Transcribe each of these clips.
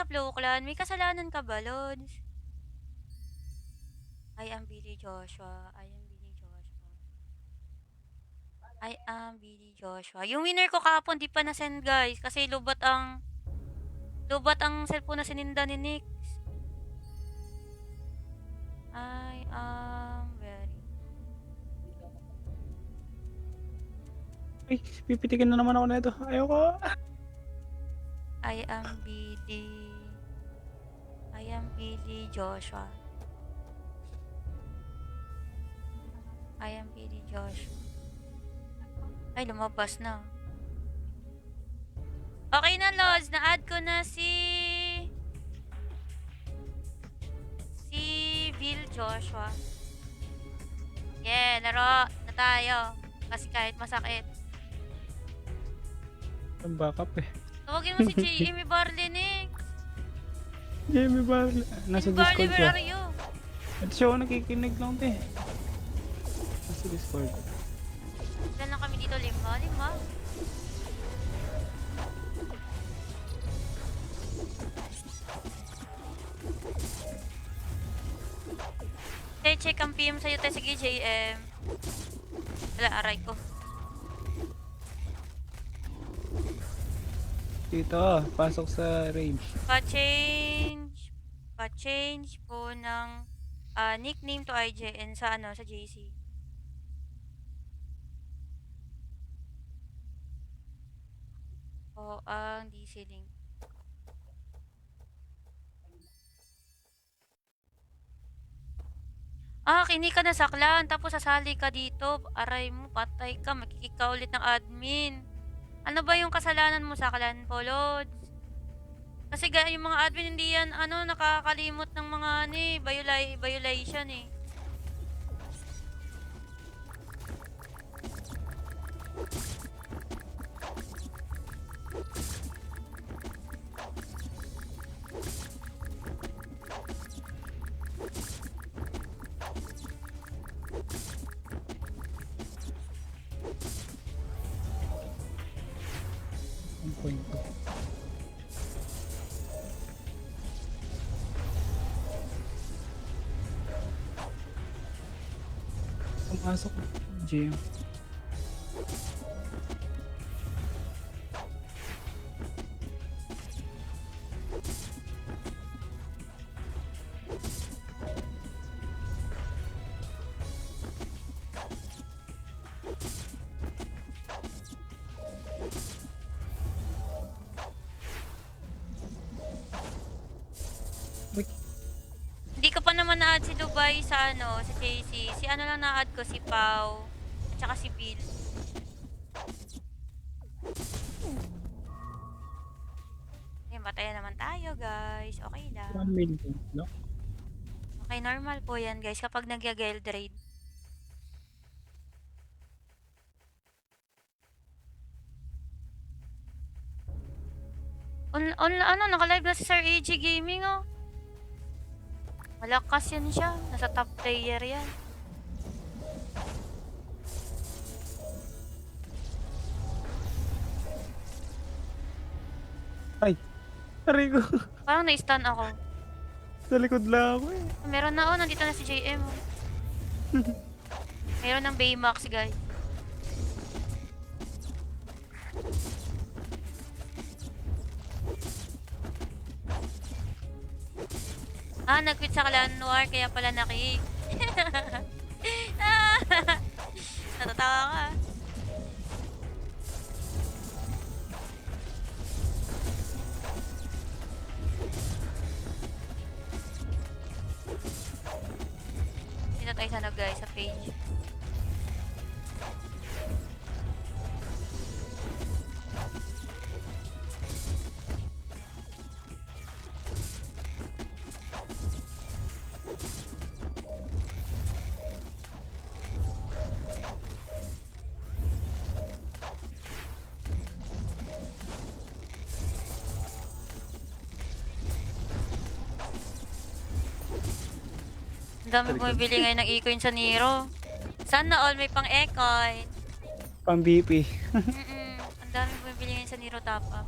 sa Flow Clan. May kasalanan ka ba, Lods? I am Billy Joshua. I am Billy Joshua. I am Billy Joshua. Yung winner ko kahapon, di pa na-send, guys. Kasi lubat ang cellphone na sininda ni Nix. I am very... Ay, pipitikin na naman ako nito. Ayoko. I am Billy... I am Billy Joshua. I am Billy Joshua. Ay, lumabas na. Okay na, Lods. Na-add ko na si Bill Joshua. Yeah, laro na tayo. Kasi kahit masakit. Ang backup eh. Tawagin mo si Jamie Barley, Nick. Jamie Barley. Nasa Jamie Barley, Discord where siya. are you? At siya nakikinig lang te. Nasa Discord. Ilan lang kami dito? 5? Check ang PM sa'yo tayo. Sige, JM. Wala, aray ko. Dito, pasok sa range. Pa-change po ng nickname to IJN sa sa JC. O ang DC link. Kinig ka na sa clan, tapos sasali ka dito. Aray mo, patay ka, makikik ka ulit ng admin. Ano ba yung kasalanan mo sa clan, Polods? Kasi yung mga admin hindi yan, nakakalimot ng mga, violation eh. Ang point ko. Pumasok. Jim. Hindi ka pa naman na-add si Dubai sa sa JC. Si lang na-add ko, si Pau. At saka si Bill. Matayan naman tayo, guys. Okay lang. 1 million, no? Okay, normal po yan, guys, kapag nag-geld raid. Naka-live na si Sir AG Gaming, oh. Malakas yan siya. Nasa top player yan. Ay! Aray ko. Parang na-stun ako. Sa likod lang ako eh. Meron na, nandito na si JM. Meron ng Baymax, guys. Nag-quit sa Clan Noir, kaya pala naki. Natatawa ka. Dito tayo sana, guys, sa page. Ang dami bumibili ngayon ng e-coin sa Nero. Sana all may pang e-coin. Pang BP. Ang dami bumibili ngayon sa Nero top up.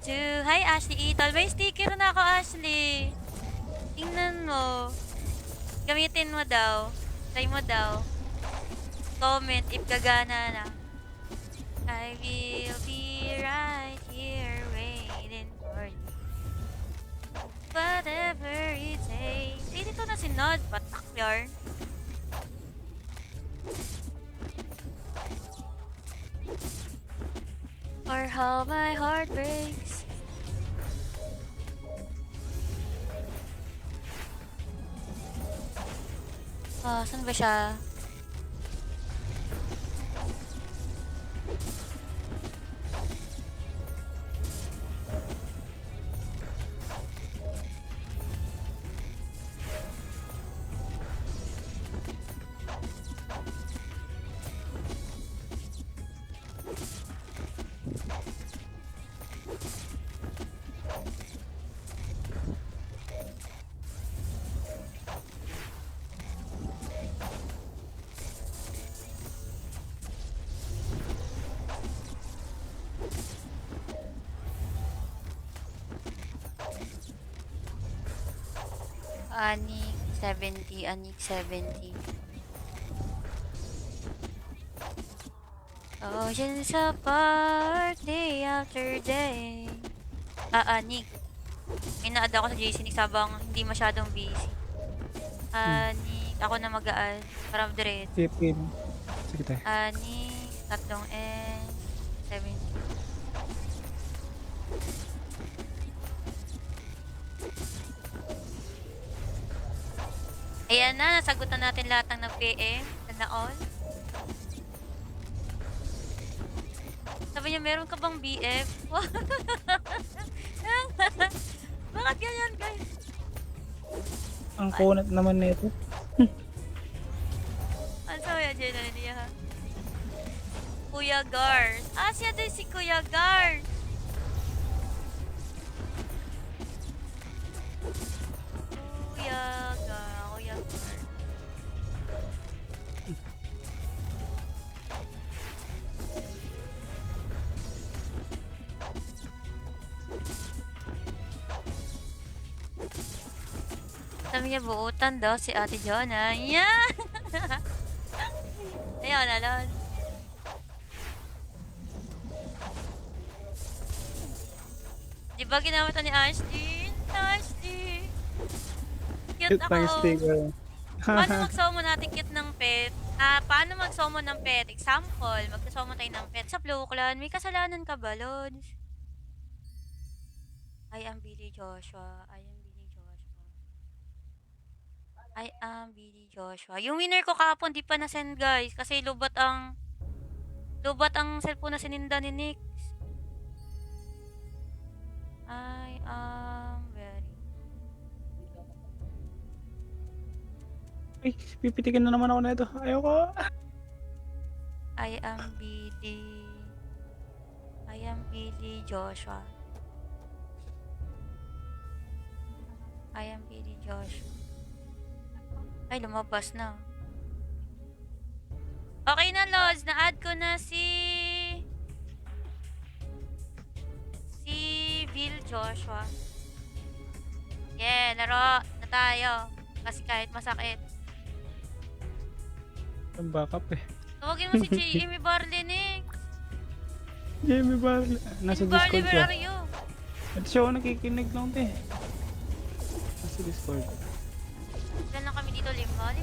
to... Hi, Ashley Itol. May sticker na ako, Ashley. Tingnan mo. Gamitin mo daw. Try mo daw. Comment if gagana na. I will be right here waiting for you. Whatever it takes. Eh, dito na si Nod. Patak yarn. Or how my heart breaks. Ah, saan ba siya? Anik 70, Anik 70. Oceans apart, day after day. Anik. May na-add ako sa JC Nix habang hindi masyadong busy. Anik. Ako na mag-add. Para direct. Tipin. Sige tayo. Anik. Tatlong N. 70. Ayan na, nasagutan natin lahat ng PM. Sana all. Sabi niya, meron ka bang BF? Bakit ganyan, guys? Ang kunat naman nito. Ano sabi niya, Jenna niya, ha? Kuya Gar. Ah, siya din si Kuya Gar. Kuya Gar. Kuya Gar. Sabi niya, buutan daw si Ate Jonah. Yeah! Ayun, alon. Di ba ginamit ni Ashley? Ashley! Cute Cute tayong ako. sticker. Paano mag-summon natin cute ng pet? Paano mag-summon ng pet? Example, mag-summon tayo ng pet sa Blue Clan. May kasalanan ka ba, Lods? I am Billy Joshua. I am Billy Joshua. I am Billy Joshua. Yung winner ko kahapon, di pa na-send, guys. Kasi lubat ang cellphone na sininda ni Nix. I am very... Ay, pipitikin na naman ako na ito. Ayoko. I am Billy Joshua. I am Billy Joshua. Ay, lumabas na. Okay na, Lods. Na-add ko na si Bill Joshua. Yeah, laro na tayo. Kasi kahit masakit. Ang backup eh. Tawagin mo si Jamie Barley. Jamie Barley. Nasa Barley, Discord where siya. are you? At siya ako nakikinig lang te. Nasa Discord. Ilan lang kami dito? Lima.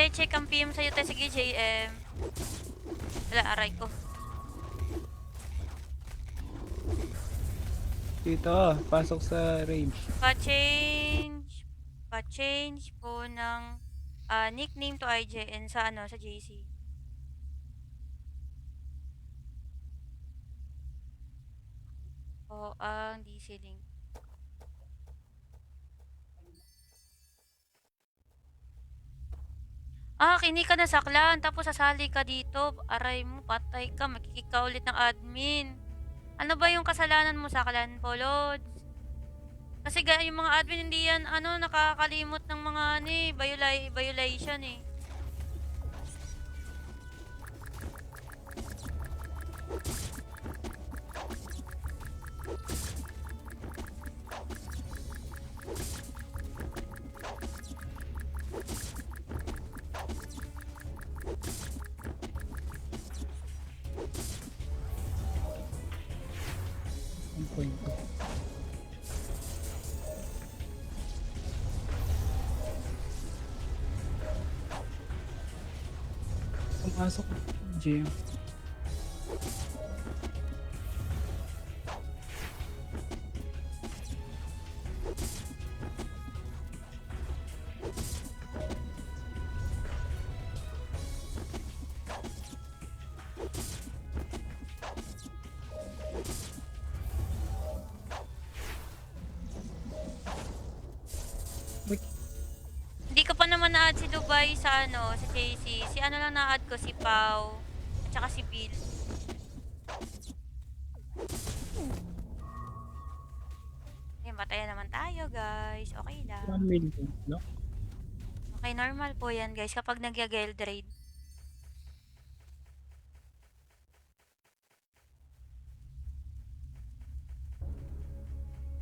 Check ang PM sa'yo tayo. Sige, JM. Wala, aray ko. Dito, pasok sa range. Pa-change po ng nickname to IJN sa sa JC. O ang DC link. Kinig ka na saklan, tapos sasali ka dito. Aray mo, patay ka, makikika ulit ng admin. Ano ba yung kasalanan mo sa clan po, Lods? Kasi yung mga admin hindi yan nakakalimot ng mga violation eh. Ang point ko. Pumasok. GM. Wait. Hindi ko pa naman na-add si Dubai sa sa JC. Si lang na-add ko, si Pau. At saka si Bill. Okay, matayan naman tayo guys. Okay 1 lang. million. No? Okay, normal po yan guys kapag nag-guild raid.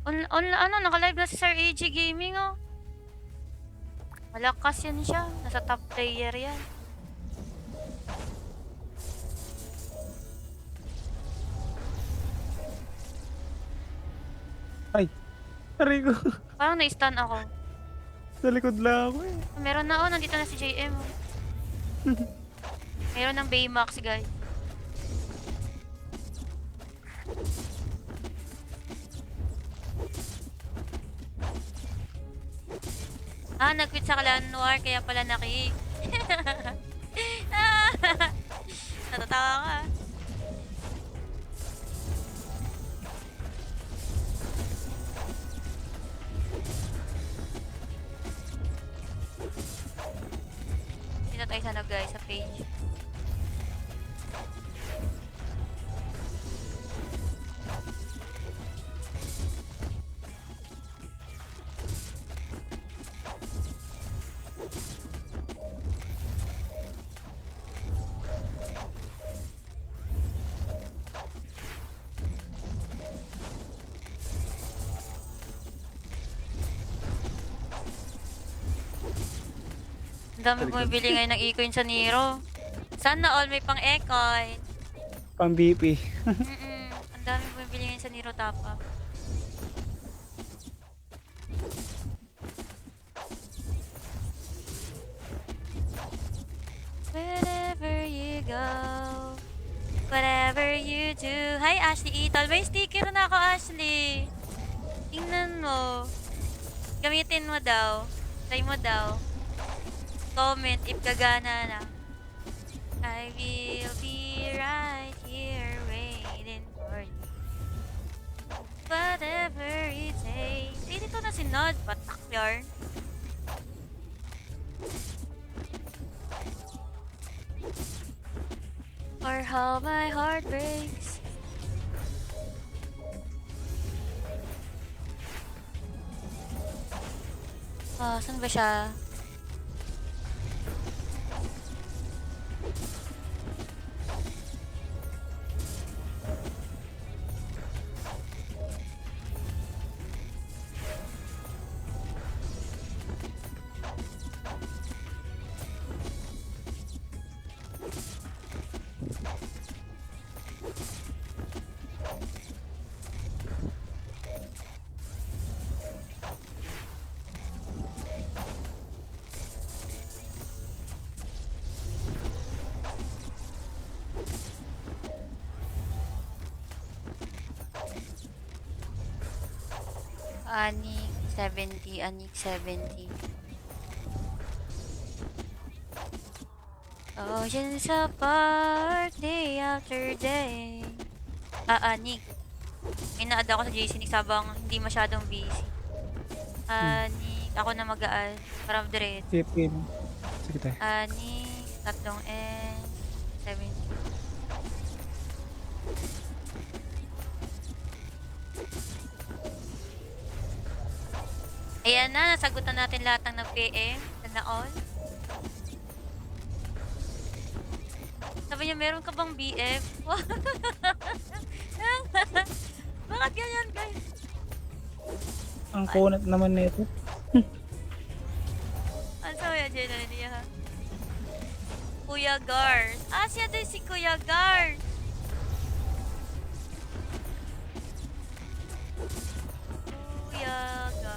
Naka-live na si Sir AG Gaming oh. Malakas yan siya. Nasa top player yan. Ay! Aray ko. Parang na-stun ako. Sa likod lang ako eh. Meron na nandito na si JM oh. Meron ng Baymax guys. Nag-quit sa Clan Noir kaya pala naki. Natatawa ka. Dito tayo sana guys sa page. Ang dami bumibili ngayon ng e-coin sa Nero. Sana all may pang e-coin. Pang BP. Ang dami bumibili ngayon sa Nero top up. Wherever you go, whatever you do. Hi Ashley Itol. May sticker na ako Ashley. Tingnan mo. Gamitin mo daw. Try mo daw. Comment if gagana na. I will be right here waiting for you. Whatever it takes. Dito na si Nod. Patak yarn. Or how my heart breaks. Saan ba siya? Anik 70, Anik 70. Oh, yan sa party after day. Anik. May na-add ako sa JC Nix habang hindi masyadong busy. Anik. Ako na mag-add. Para direct. Tipin. Sige tayo. Anik. 3 N. 70. Ayan na, nasagutan natin lahat ng nag-PM. Sana all. Sabi niya, meron ka bang BF? Bakit ganyan, guys? Ang kunat naman nito. Ang saya dyan na niya, ha? Kuya Gars. Ah, siya din si Kuya Gars. Kuya Gars.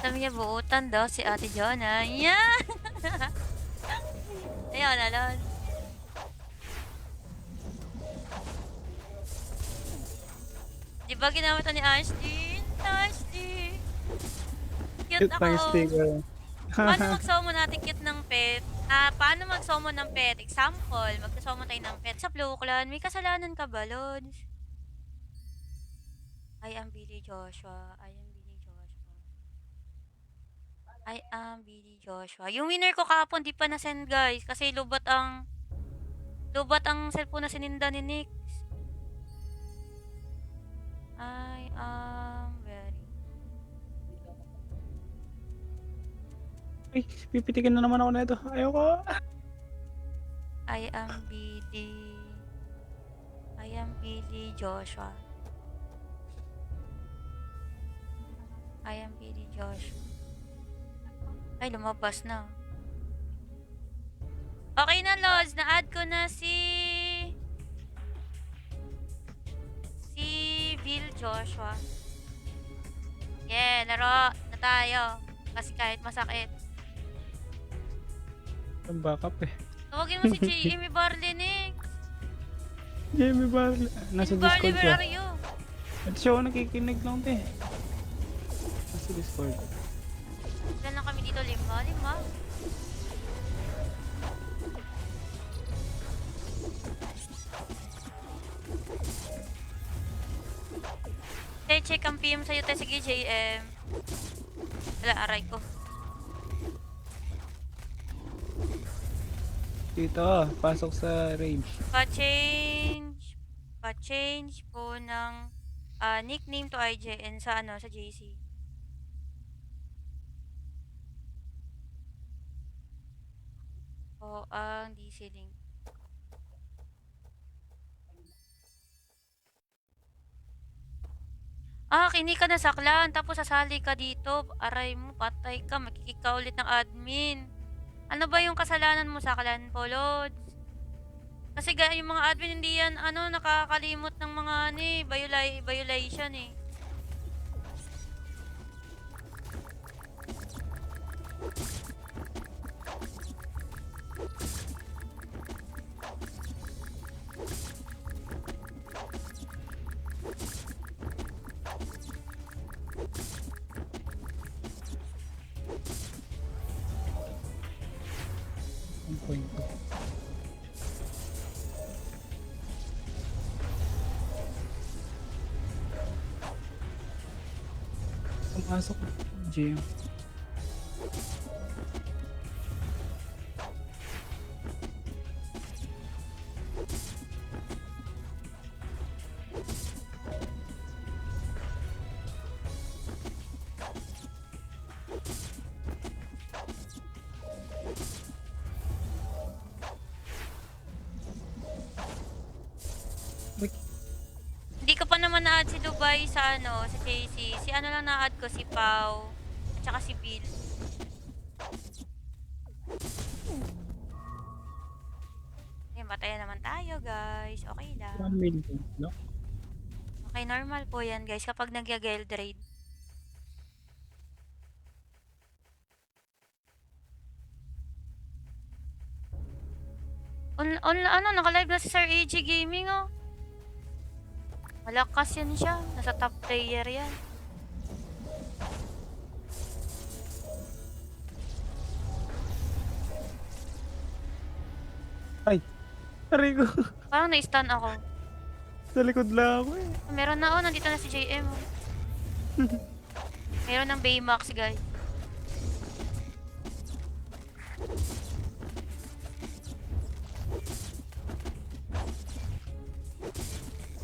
Sabi niya, buutan daw si Ate Jonah. Yeah! Ayun, alon. Di ba ginamit ni Ashley? Ashley! Cute Cute ako. ng sticker. Paano mag-summon natin cute ng pet? Paano mag-summon ng pet? Example, mag-summon tayo ng pet sa Blue Clan. May kasalanan ka ba, Lods? I am Billy Joshua. I am Billy Joshua. I am Billy Joshua. Yung winner ko kahapon, di pa na-send, guys. Kasi lubat ang cellphone na sininda ni Nix. I am very... Ay, pipitikin na naman ako na ito. Ayoko. I am Billy Joshua. I am Billy Joshua. Ay, lumabas na. Okay na, Lods. Na-add ko na si Bill Joshua. Yeah, laro na tayo. Kasi kahit masakit. Ang backup eh. Tawagin mo si Jamie Barley, Nick. Jamie Barley. Nasa Jamie Barley, Discord where siya. are you? At siya ako nakikinig lang te. Nasa Discord. Ilan lang kami dito? Lima. Check ang PM sa'yo tayo. Sige, JM. Wala, aray ko. Dito, pasok sa range. Pa-change po ng nickname to IJN sa sa JC. O ang DC link. Kini ka na sa clan, tapos sasali ka dito. Aray mo, patay ka, makikika ulit ng admin. Ano ba yung kasalanan mo sa clan, Polods? Kasi yung mga admin hindi yan, nakakalimot ng mga, violation eh. Ang point ko. Pumasok. Jim. Hindi ko pa naman na-add si Dubai sa sa JC. Si lang na-add ko, si Pau. At saka si Bill. Matayan naman tayo, guys. Okay lang. 1 million, no? Okay, normal po yan, guys, kapag nag-guild raid. Naka-live na si Sir AG Gaming, oh. Malakas yan siya. Nasa top player yan. Ay! Aray ko. Parang na-stun ako. Sa likod lang ako eh. Meron na, oh. Nandito na si JM, oh. Meron ng Baymax, guys.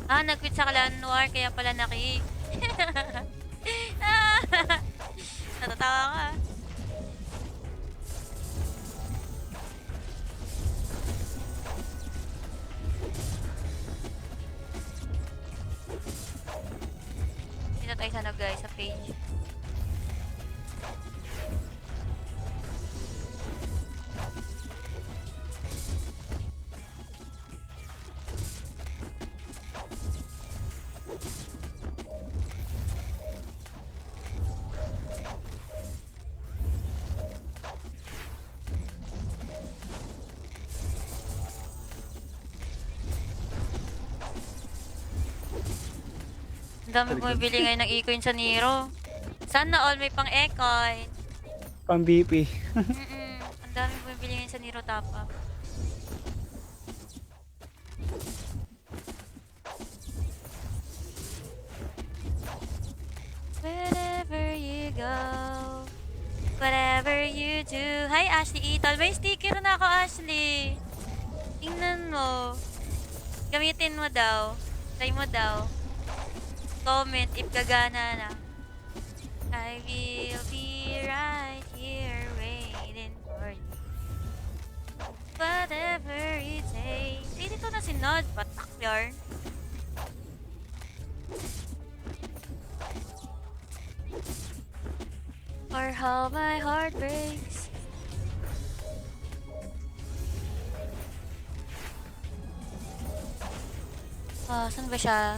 Ah, nag-quit sa Clan Noir, kaya pala naki. Natatawa ka. Dito tayo sa guys, sa page. Ang dami Talikod. bumibili ngayon ng e-coin sa Nero. Sana all may pang e-coin. Pang BP. Ang dami bumibili ngayon sa Nero top up. Wherever you go, whatever you do. Hi, Ashley Itol. May sticker na ako, Ashley. Tingnan mo. Gamitin mo daw. Try mo daw. Comment if gagana na. I will be right here waiting for you. Whatever it takes. Eh, dito na si Nod. Patak yarn. Or how my heart breaks. Ah, saan ba siya?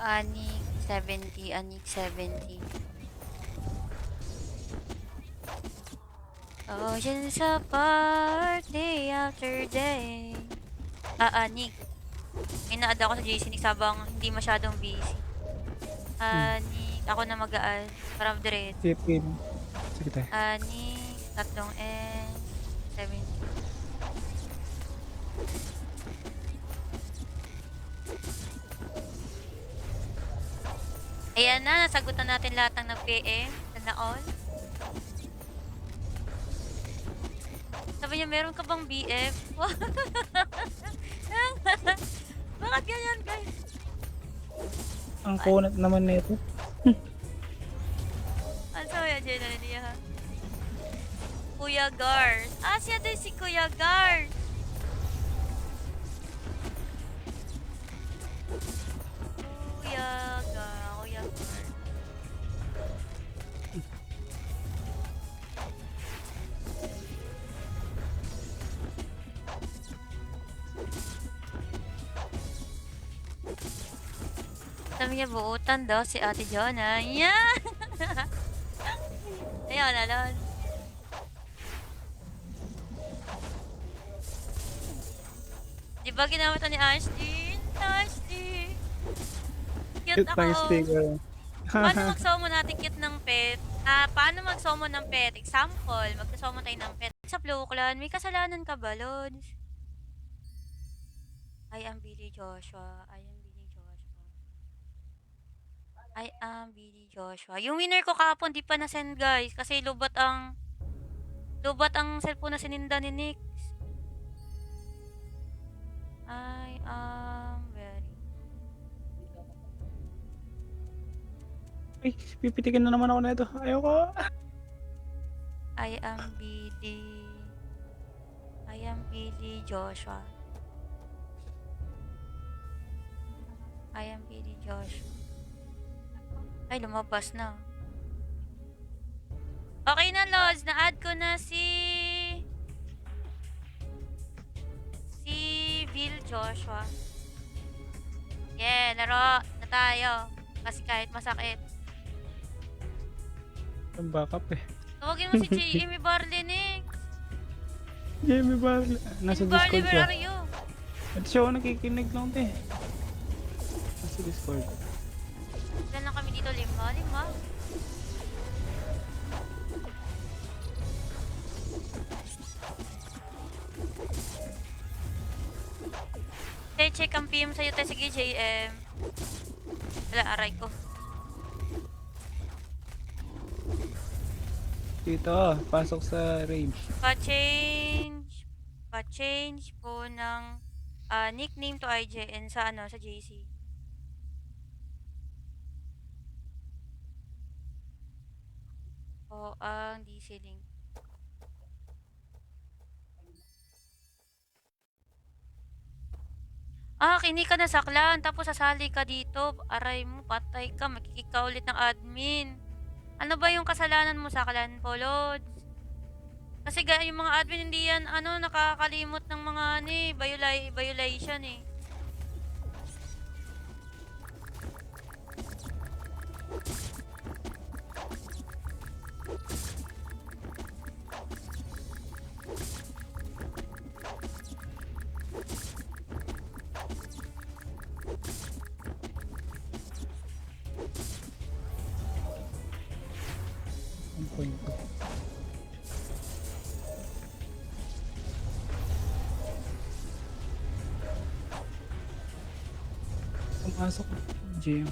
Anik 70, Anik 70. Oceans apart, day after day. Anik. May na-add ako sa JC Nix habang hindi masyadong busy. Anik. Ako na mag-add. Para diretso. Sipin. Sige tayo. Anik. 3 N. 70. Ayan na, nasagutan natin lahat ng nag-PM. Sana all. Sabi niya, meron ka bang BF? Bakit ganyan, guys? Ang kunat naman nito. Ano sabi niya dyan, niya, ha? Kuya Gars. Ah, siya din si Kuya Gars. Kuya Gars. Kuya Gars. Sabi niya, buutan daw si Ate Jonah. Yeah! Ayun, alon. Di ba ginamit ni Ashley? Ashley! Cute Cute pang ako. sticker. Paano mag-summon natin cute ng pet? Paano mag-summon ng pet? Example, mag-summon tayo ng pet. Sa Blue Clan, may kasalanan ka ba, Lods? I am Billy Joshua. I am Billy Joshua. I am Billy Joshua. Yung winner ko kahapon, di pa na-send, guys. Kasi lubat ang cellphone na sininda ni Nix. I am very... Ay, pipitikin na naman ako na ito. Ayoko. I am Billy Joshua. I am Billy Joshua. Ay, lumabas na. Okay na, Lods. Na-add ko na si Bill Joshua. Yeah, laro na tayo. Kasi kahit masakit, Yung backup eh. Tawagin mo si Jamie Barlenex. Jamie Barley. Nasa Jamie Barley, Discord where siya. are you? At siya ako nakikinig lang te. Nasa Discord. Ilan lang kami dito? 5. Check ang PM sa'yo tayo. Sige, JM. Wala, aray ko. Dito pasok sa range. Pa-change po ng nickname to IJN sa sa JC. O ang DC link. Kinig ka na saklan, tapos sasali ka dito. Aray mo, patay ka, makikika ulit ng admin. Ano ba yung kasalanan mo sa clan, Polods? Kasi yung mga admin hindi yan, nakakalimot ng mga, violation eh. Ang point ko. Pumasok GM.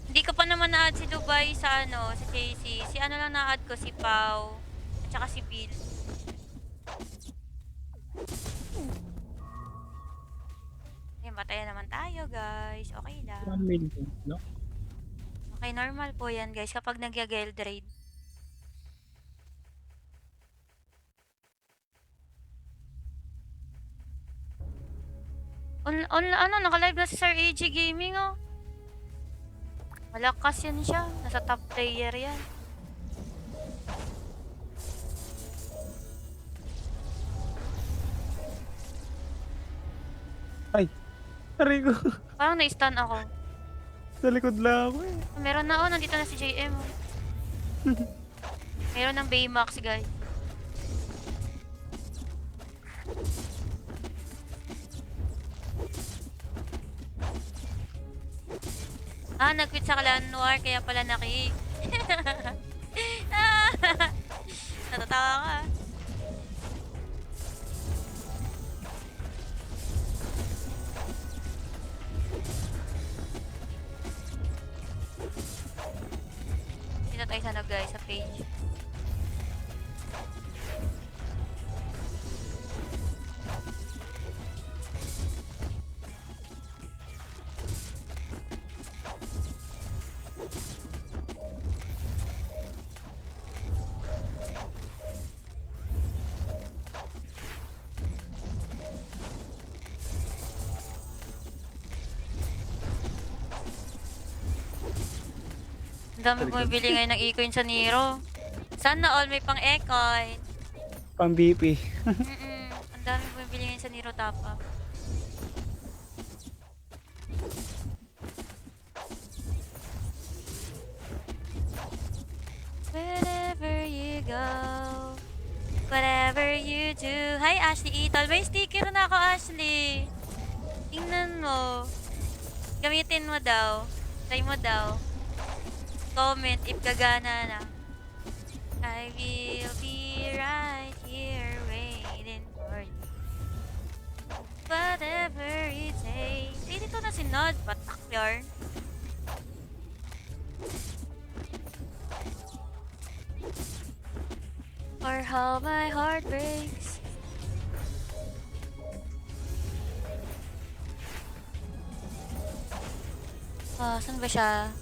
Hindi ko pa naman na-add si Dubai sa sa JC. Si lang na-add ko, si Pau. At saka si Bill. Matayan naman tayo, guys. Okay lang. 1 million, no? Okay, normal po yan, guys, kapag nag-guild raid. Naka-live na si Sir AG Gaming, oh. Malakas yan siya. Nasa top player yan. Ay! Aray ko! Parang na-stun ako. Sa likod lang ako eh. Meron na, nandito na si JM. Meron ng Baymax, guys. Nag-quit sa Clan Noir, kaya pala naki. Natatawa ka. Dito tayo sa guys, sa page. Ang dami bumibili ngayon ng e-coin sa Nero. Sana all may pang e-coin. Pang BP. Ang dami bumibili ngayon sa Nero top up. Wherever you go, whatever you do. Hi Ashley Itol, may sticker na ako Ashley. Tingnan mo. Gamitin mo daw. Try mo daw. Comment if gagana na. I will be right here waiting for you. Whatever it takes. Dito na si Nod, patak yarn. Or how my heart breaks. Saan ba siya?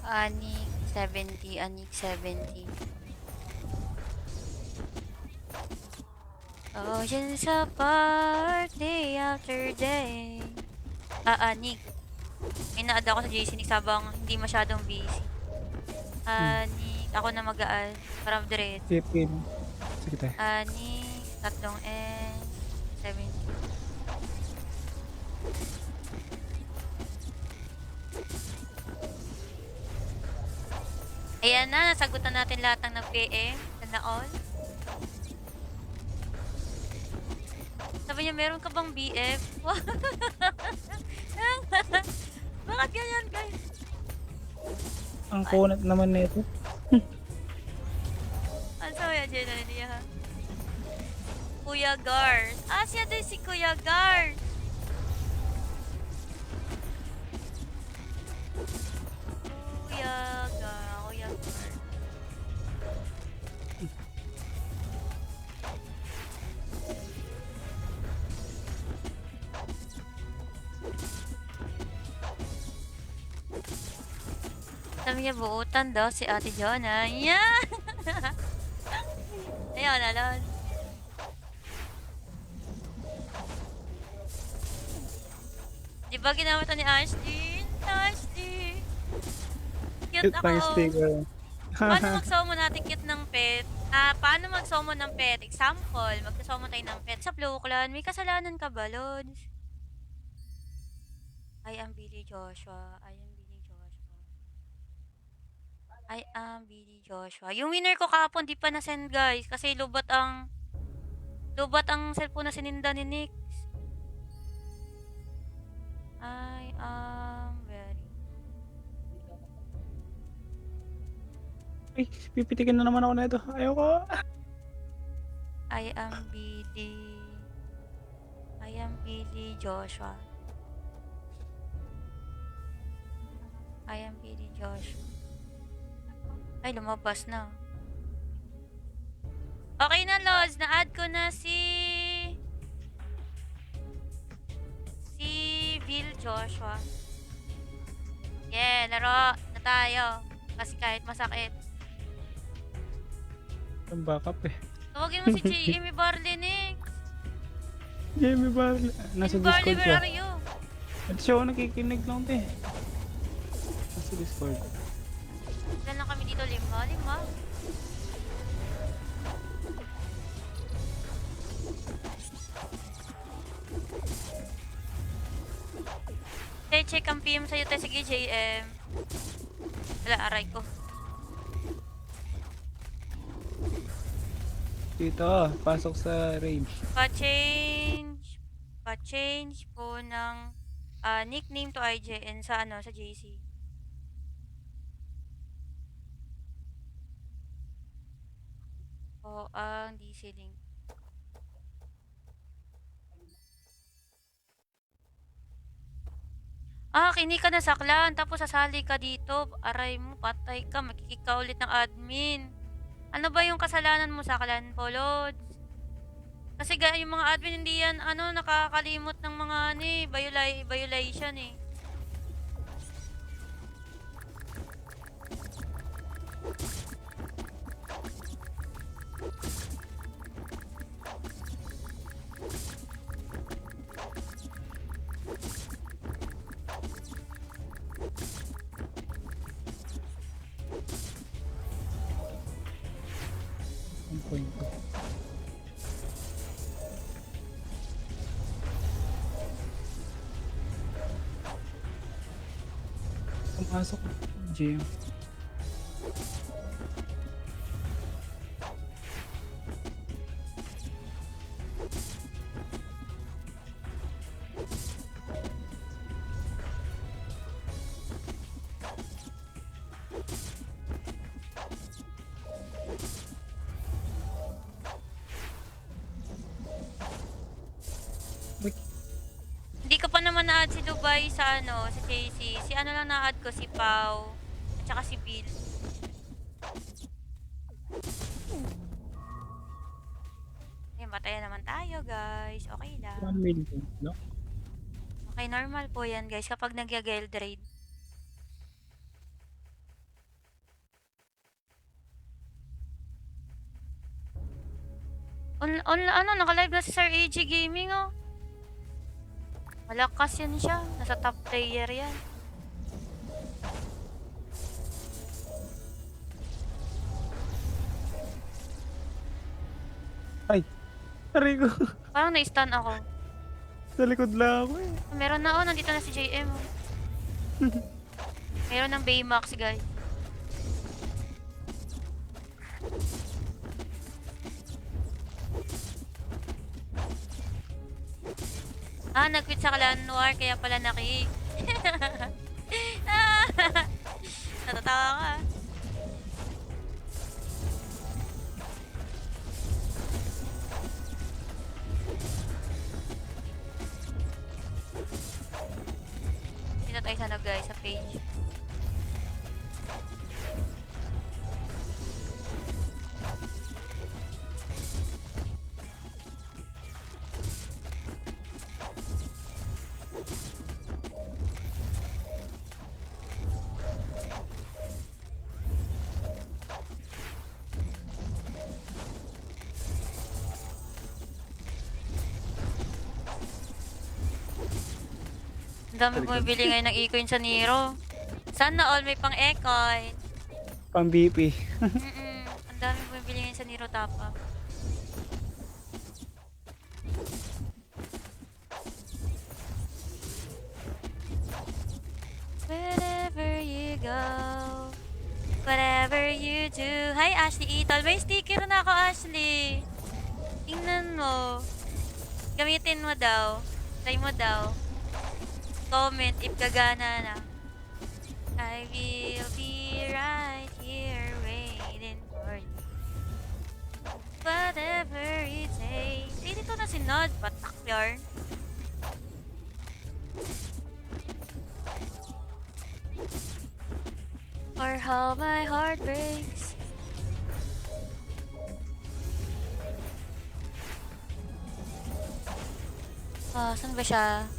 Anik 70, Anik 70. Oceans apart, day after day. Anik. May na-add ako sa JC Nix habang hindi masyadong busy. Anik. Ako na mag-add. Para direct. Pipin. Sige tayo. Anik. 3 N. 70. Ayan na, nasagutan natin lahat ng nag-PM. Sana all. Sabi niya, meron ka bang BF? Bakit ganyan, guys? Ang kunat naman nito. Ano sabi niya, Jenna niya, ha? Kuya Gars. Siya din si Kuya Gars. Kuya Gars. Sabi niya, buutan daw si Ate Jonah. Yeah! Ayun, alon. Di ba ginamit ni Ashley? Ashley! Cute Cute pang ako. sticker. Paano mag-summon natin cute ng pet? Paano mag-summon ng pet? Example, mag-summon tayo ng pet sa Blue Clan. May kasalanan ka ba, Lods? I am Billy Joshua. Yung winner ko kahapon, di pa na-send, guys. Kasi lubat ang cellphone na sininda ni Nix. I am very... Ay, pipitikin na naman ako na ito. Ayoko. I am Billy Joshua. I am Billy Joshua. Ay, lumabas na. Okay na, Lods. Na-add ko na si Bill Joshua. Yeah, laro na tayo. Kasi kahit masakit. Ang backup eh. Tawagin mo si Jamie Barley, Nick. Jamie Barley. Nasa Jamie Barley, Discord where siya. are you? At siya ako nakikinig lang te. Nasa Discord. Ilan lang kami dito? 5? Check ang PM sa'yo tayo. Sige, JM. Wala, aray ko. Dito, pasok sa range. Pa-change po ng nickname to IJN sa sa JC. O ang DC link. Kinig ka na sa clan, tapos sasali ka dito. Aray mo, patay ka, makikika ulit ng admin. Ano ba yung kasalanan mo sa clan, Polods? Kasi yung mga admin hindi yan, nakakalimot ng mga, violation eh. Ang point ko. Pumasok. GM. Hindi ko pa naman na-add si Dubai sa sa JC. Si lang na-add ko, si Pau. At saka si Bill. Matayan naman tayo, guys. Okay lang. 1 million, no? Okay, normal po yan, guys. Kapag nag-guild raid. Ano, naka-live na si Sir AG Gaming, oh. Malakas yan siya. Nasa top player yan. Ay, aray ko. Parang na-stun ako. Sa likod lang ako eh. Meron na, oh. Nandito na si JM, oh. Meron ng Baymax, guys. Nag-quit sa Clan Noir, kaya pala Natatawa ka. Dito tayo sa guys, sa page. Ang dami bumibili ngayon ng e-coin sa Nero. Sana all may pang e-coin. Pang BP. Ang dami bumibili ngayon sa Nero top up. Wherever you go, whatever you do. Hi Ashley Itol, may sticker na ako Ashley. Tingnan mo. Gamitin mo daw. Try mo daw. Comment if gagana na. I will be right here waiting for you. Whatever it takes. Dito na si Nod. Patak yarn. Or how my heart breaks. Saan ba siya?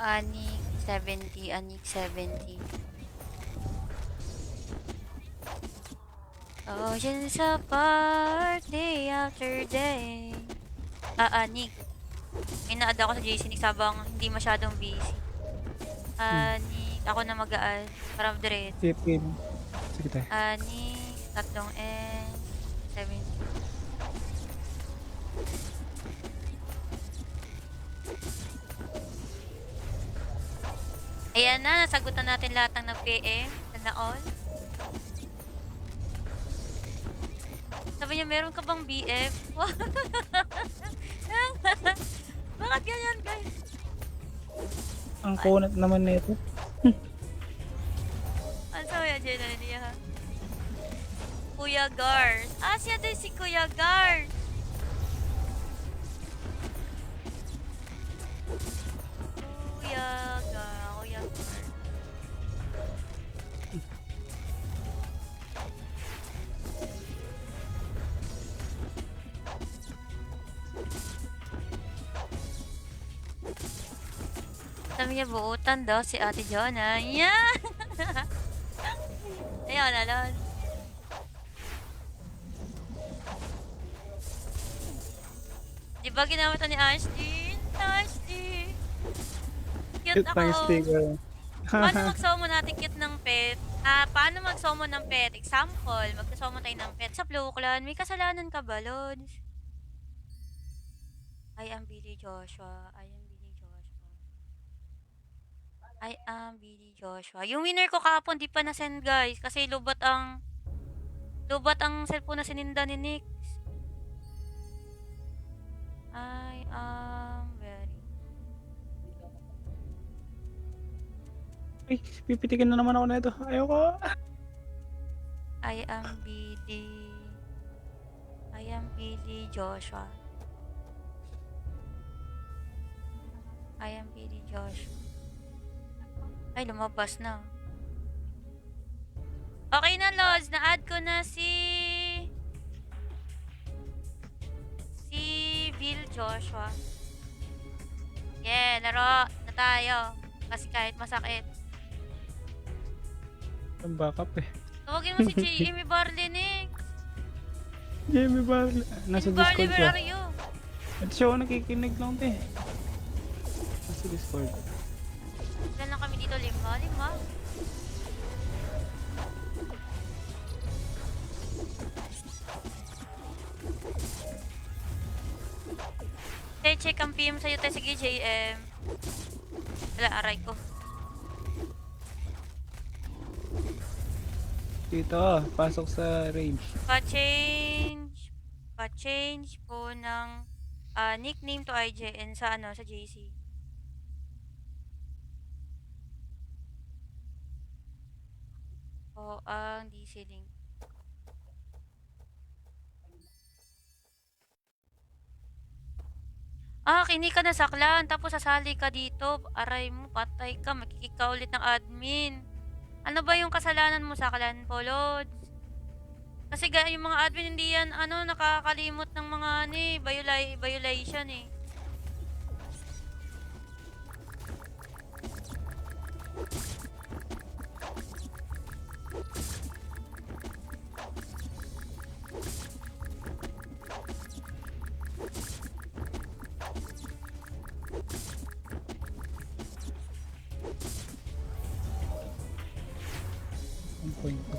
Anik 70, Anik 70. Oceans apart, day after day. Anik. May na-add ako sa JC Nix habang hindi masyadong busy. Anik, ako na mag-add. Para diretso. Sipin. Sige tayo. Anik, 3 N, 70. Ayan na, nasagutan natin lahat ng nag-PM. Sana all. Sabi niya, meron ka bang BF? Bakit ganyan, guys? Ang kunat naman na ito. Ano sabi niya, niya? Kuya Gar. Siya din si Kuya Gar. Kuya Gar. Kuya Gar. Sabi niya, buutan daw si Ate Jonah. Yeah! Ayun, alon. Di ba ginamit ni Ashley? Ashley! Cute Cute pang ako. sticker. Paano mag-summon natin cute ng pet? Paano mag-summon ng pet? Example, mag-summon tayo ng pet sa Blue Clan. May kasalanan ka ba, Lods? I am Billy Joshua. I am Billy Joshua. I am Billy Joshua. Yung winner ko kahapon, di pa na-send, guys. Kasi lubat ang cellphone na sininda ni Nix. I am very... Ay, pipitikin na naman ako nito. Ayoko. I am BD. I am BD Joshua. I am BD Joshua. Ay, lumabas na. Okay na, Lods. Na-add ko na si Bill Joshua. Yeah, laro na tayo. Kasi kahit masakit. Ang backup eh. Tawagin mo si Jamie Barlinik. Jamie Barley. Nasa Jamie Barley, Discord where siya. are you? At siya ako nakikinig lang te. Nasa Discord. Ilan lang kami dito? 5? Check ang PM sa'yo tayo. Sige, JM. Wala, aray ko. Dito, pasok sa range. Pa-change po ng nickname to IJN sa sa JC. O ang DC link. Kinig ka na saklan, tapos sasali ka dito. Aray mo, patay ka, makikik ka ulit ng admin. Ano ba yung kasalanan mo sa clan, Polods? Kasi yung mga admin hindi yan, nakakalimot ng mga, violation eh. Ang point ko.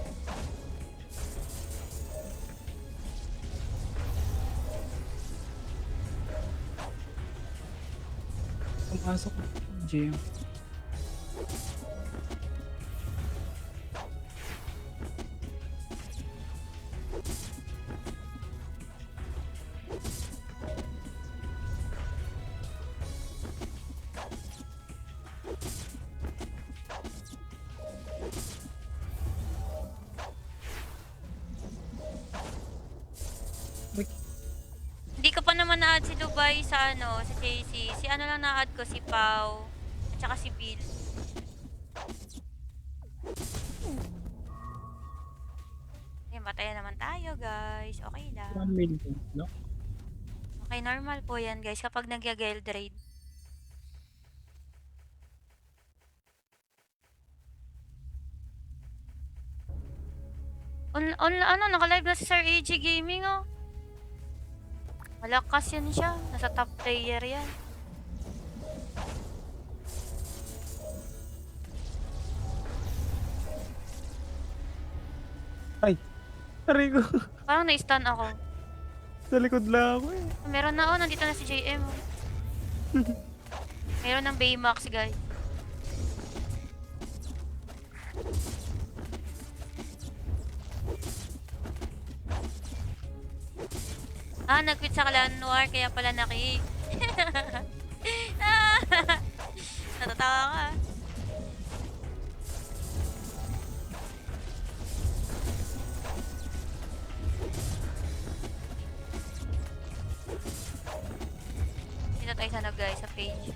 Pumasok. Jim. Hindi ko pa naman na-add si Dubai sa sa JC. Si lang na-add ko, si Pau. At saka si Bill. Matayan naman tayo, guys. Okay lang. 1 million, no? Okay, normal po yan, guys, kapag nag-geld raid. Naka-live na si Sir AG Gaming, oh. Malakas yan siya. Nasa top player yan. Ay! Aray ko. Parang na-stun ako. Sa likod lang ako eh. Meron na, nandito na si JM. Meron ng Baymax, guys. Nag-quit sa Clan Noir, kaya pala naki. Natatawa ka. Dito tayo sana, guys, sa page.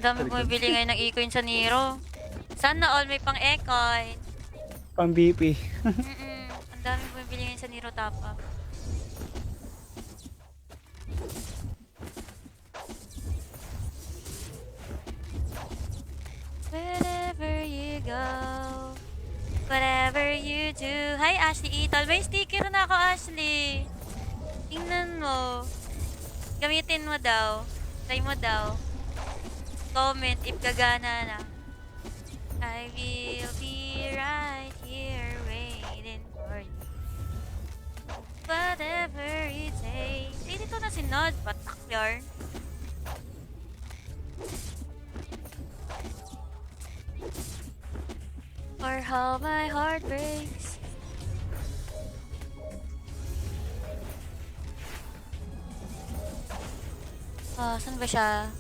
Ang dami bumibili ngayon ng e-coin sa Nero. Sana all may pang e-coin. Pang BP. Ang dami bumibili ngayon sa Nero top up. Wherever you go, whatever you do. Hi, Ashley Ital. May sticker na ako, Ashley. Tingnan mo. Gamitin mo daw. Try mo daw. Comment if gagana na. I will be right here waiting. Whatever it takes. Eh, dito na si Nod. Patak yarn. Or how my heart breaks. Ah, saan ba siya?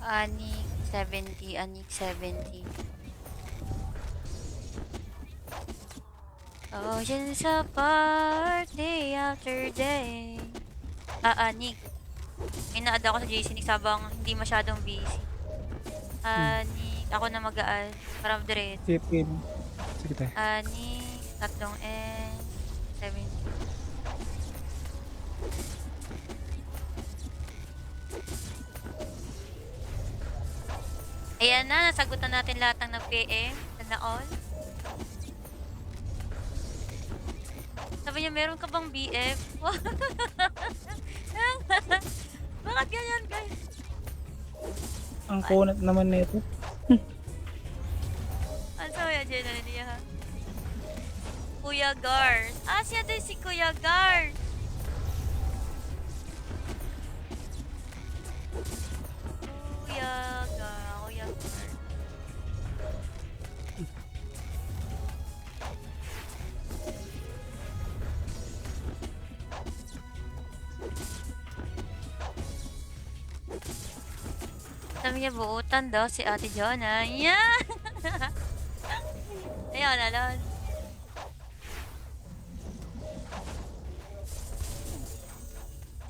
Anik 70, Anik 70. Oceans apart, day after day. Anik. May naad ako sa JC Nix habang hindi masyadong busy. Anik. Ako na mag-aal. Para direct. Tipin. Sige tayo. Anik. Tatlong N. 70. Ayan na, nasagutan natin lahat ng nag-PM. Sana all. Sabi niya, meron ka bang BF? Bakit ganyan, guys? Ang kunat naman nito. Ano sabi niya, Jenna niya, ha? Kuya Gar. Ah, siya din si Kuya Gar. Kuya Gar. Kuya Gar. Sabi niya, buutan daw si Ate Jonah. Yeah! Ayun, alon.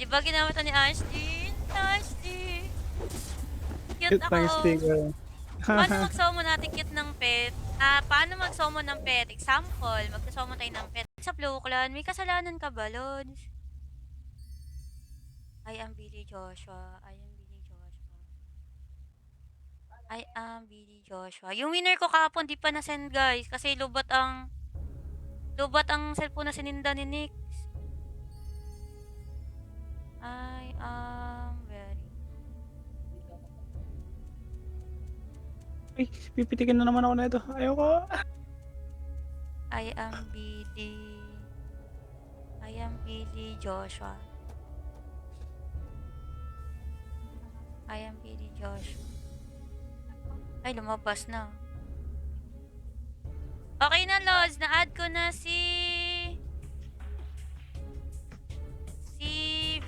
Di ba ginamit ni Ashley? Ashley! Cute Cute ako. ng sticker. Paano mag-summon natin cute ng pet? Paano mag-summon ng pet? Example, mag-summon tayo ng pet. Sa Blue Clan, may kasalanan ka ba, Lods? I am Billy Joshua. I am Billy Joshua. I am Billy Joshua. Yung winner ko kahapon, di pa na-send, guys. Kasi lubat ang cellphone na sininda ni Nix. I am very... Ay, pipitikin na naman ako na ito. Ayoko. I am Billy Joshua. I am Billy Joshua. Ay, lumabas na. Okay na, Lods. Na-add ko na si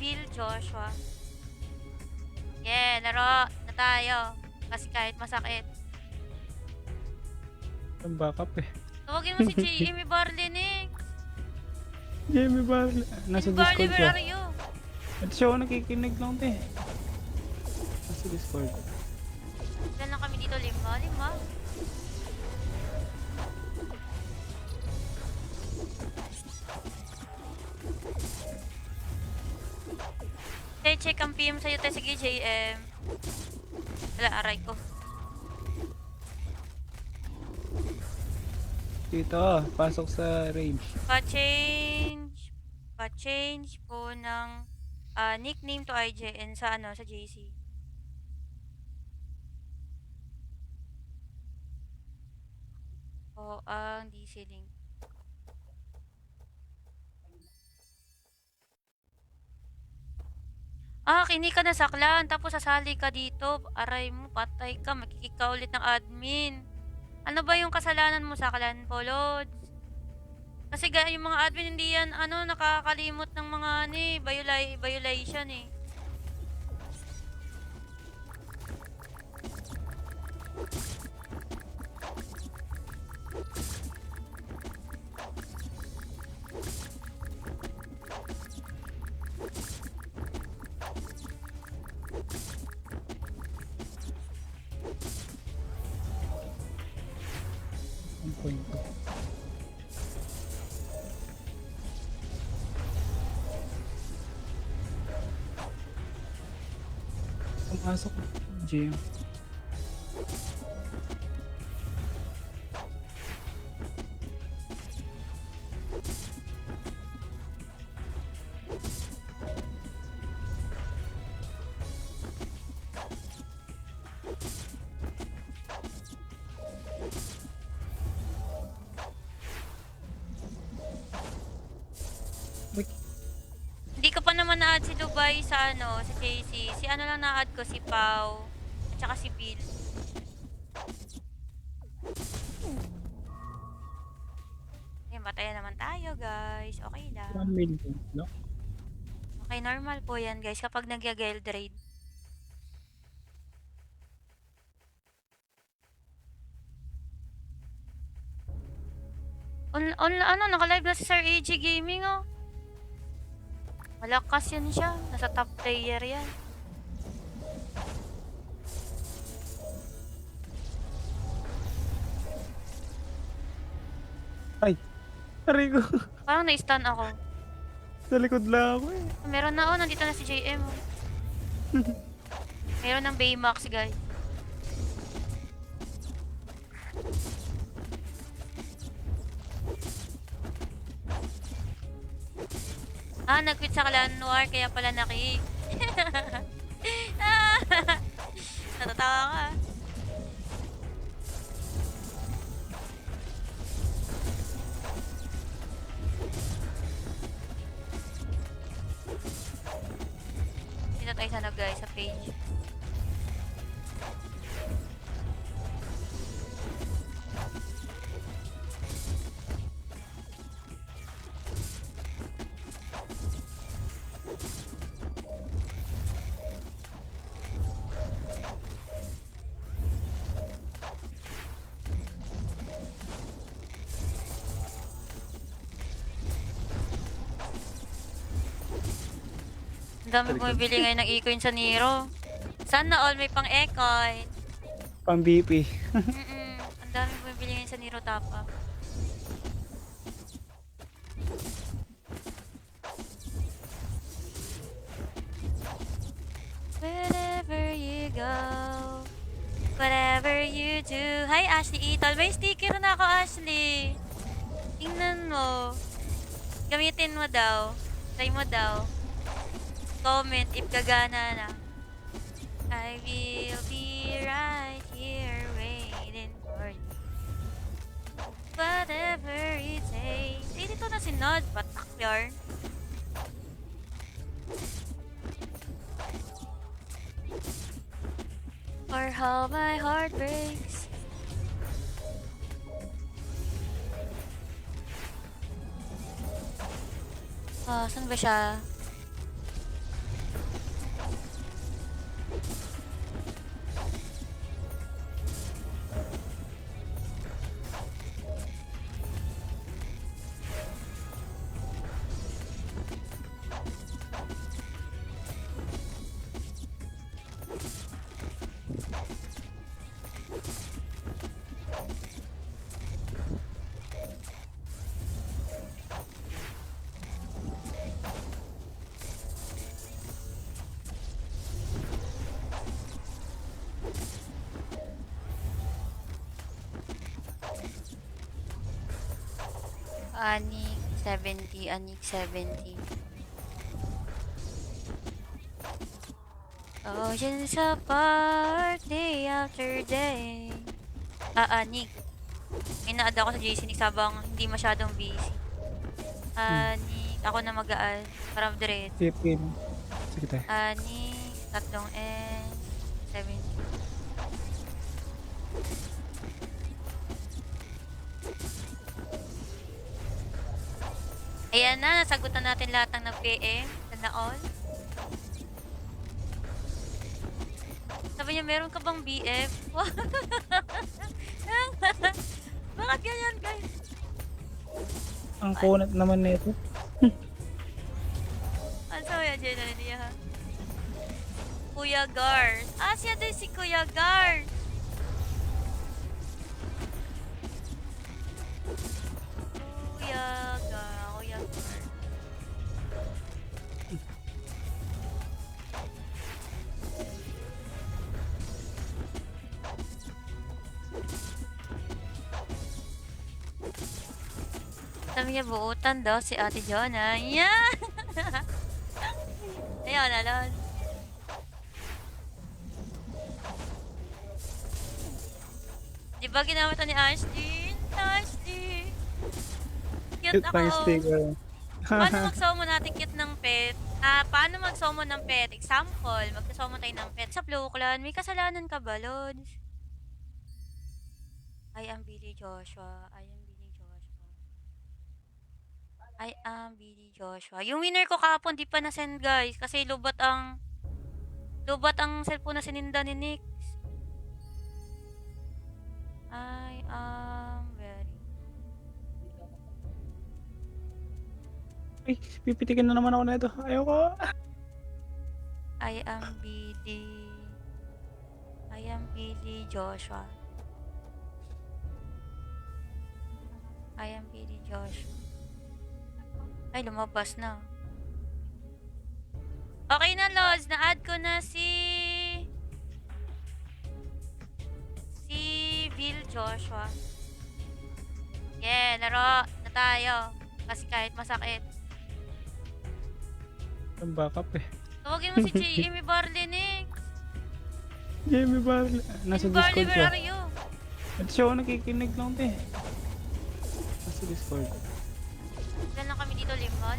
Bill Joshua. Yeah, laro na tayo. Kasi kahit masakit. Ang backup eh. Tawagin mo si Jamie Barley. Jamie Barley. Nasa Jamie Barley, Discord where siya. are you? At siya ako nakikinig lang te. Nasa Discord. Ilan lang kami dito? Lima. Check ang PM sa'yo tayo. Sige, JM. Wala, aray ko. Dito, pasok sa range. Pa-change po ng nickname to IJN sa sa JC. O ang DC link. Kinig ka na saklan, tapos sasali ka dito. Aray mo, patay ka, makikik ka ulit ng admin. Ano ba yung kasalanan mo sa clan, Polods? Kasi yung mga admin hindi yan, nakakalimot ng mga, violation eh. Point ko. Pumasok. Gym. Wait, Hindi ko pa naman na-add si Dubai sa ano, sa JC. Si ano lang na-add ko, si Pau. At saka si Bill. Ayun, batayan naman tayo, guys. Okay 1 lang. million. No? Okay, normal po yan, guys, kapag nag-guild raid. Ano, naka-live na si Sir AG Gaming, oh. Malakas yan siya. Nasa top player yan. Ay! Aray ko. Parang na-stun ako. Sa likod lang ako eh. Meron na, oh. Nandito na si JM, oh. Meron ng Baymax, guys. Nag-quit sa Clan Noir, kaya pala naki. Natatawa ka. Dito tayo sana, guys, sa page. Ang dami bumibili ngayon ng e-coin sa Nero. Sana all may pang e-coin. Pang BP. Ang dami bumibili ngayon sa Nero top up. Wherever you go, whatever you do. Hi, Ashley Itol. May sticker na ako, Ashley. Tingnan mo. Gamitin mo daw. Try mo daw. Comment if gagana na. I will be right here waiting for you. Whatever it takes. Eh, dito na si Nod. Batak yarn. Or how my heart breaks. Saan ba siya? Anik 70, Anik 70. Oceans apart, day after day. Anik. May na-add ako sa JC Nix habang hindi masyadong busy. Anik. Ako na mag-add. Para direct. Tipin. Sige tayo. Anik. 3 N. 70. Ayan na, nasagutan natin lahat ng nag-PM. Sana all. Sabi niya, meron ka bang BF? Bakit ganyan, guys? Ang kunat naman nito. Ano sabi niya, Jenna niya, ha? Kuya Gar. Siya din si Kuya Gar. Sabi niya buutan daw si Ate Jonah. Yeah! Ayun, alon. Di ba ginamit to ni Ashley? Ashley! Cute Cute ako. pang sticker. Paano mag-summon natin cute ng pet? Paano mag-summon ng pet? Example, mag-summon tayo ng pet sa Blue Clan. May kasalanan ka ba, Lods? I am Billy Joshua. I am Billy Joshua. I am Billy Joshua. Yung winner ko kahapon, di pa na-send, guys. Kasi lubat ang cellphone na sininda ni Nix. I am very... Ay, pipitikin na naman ako na ito. Ayoko. I am Billy... I am Billy Joshua. I am Billy Joshua. Ay, lumabas na. Okay na, Lods. Na-add ko na si Bill Joshua. Yeah, laro na tayo. Kasi kahit masakit. Ang backup eh. Tawagin mo si Jamie Barley. Jamie Barley. Nasa Barley, Discord where siya. are you? At siya ako nakikinig lang te. Nasa Discord. Ilan lang kami dito? Lima.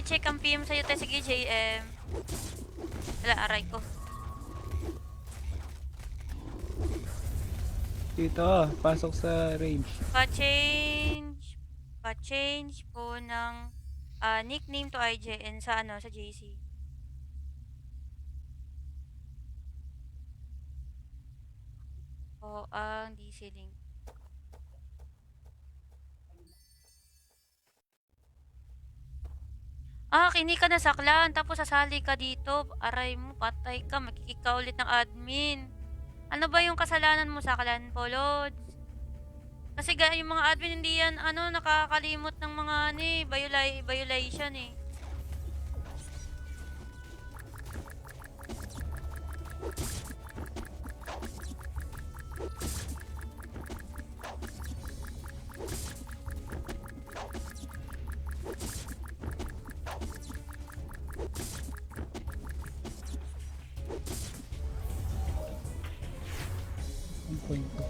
Check ang PM sa'yo tayo. Sige, JM. Wala, aray ko. Dito, pasok sa rage. Pa-change po ng nickname to IJN sa sa JC. O ang DC link. Kini ka na saklan, tapos sasali ka dito. Aray mo, patay ka, makikika ulit ng admin. Ano ba yung kasalanan mo sa clan, Polods? Kasi yung mga admin hindi yan, nakakalimot ng mga, violation eh. Ang point ko.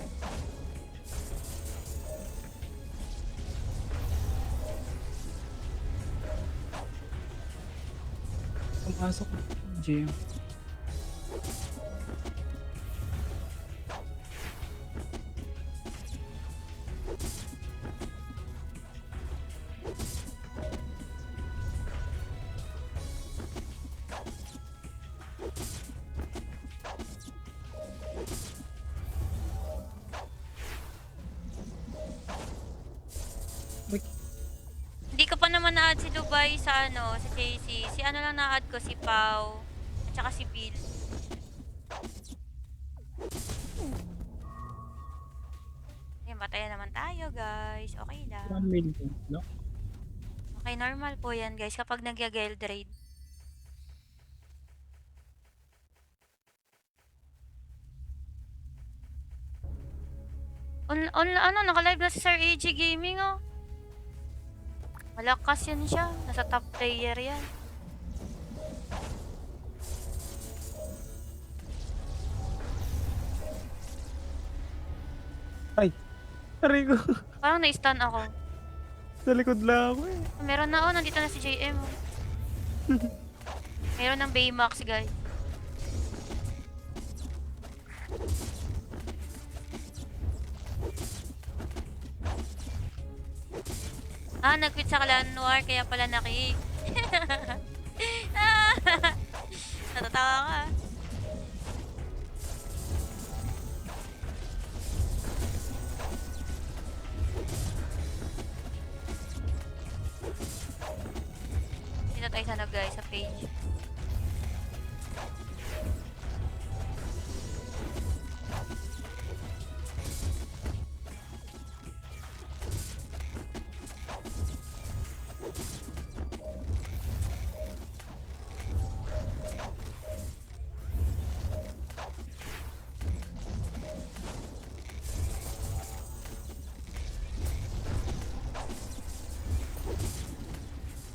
Pumasok. GM. Hindi ko pa naman na-add si Dubai sa sa JC. Si lang na-add ko, si Pau. At saka si Bill. Matayan naman tayo, guys. Okay lang. 1 million. No? Okay, normal po yan, guys, kapag nag-guild raid. Naka-live na si Sir AG Gaming, oh. Malakas yan siya. Nasa top player yan. Ay! Aray ko. Parang na-stun ako. Sa likod lang ako eh. Meron na, nandito na si JM. Oh. Meron ng Baymax, guys. Nag-quit sa Clan Noir, kaya pala naki. Natatawa ka. Dito tayo sana, guys, sa page.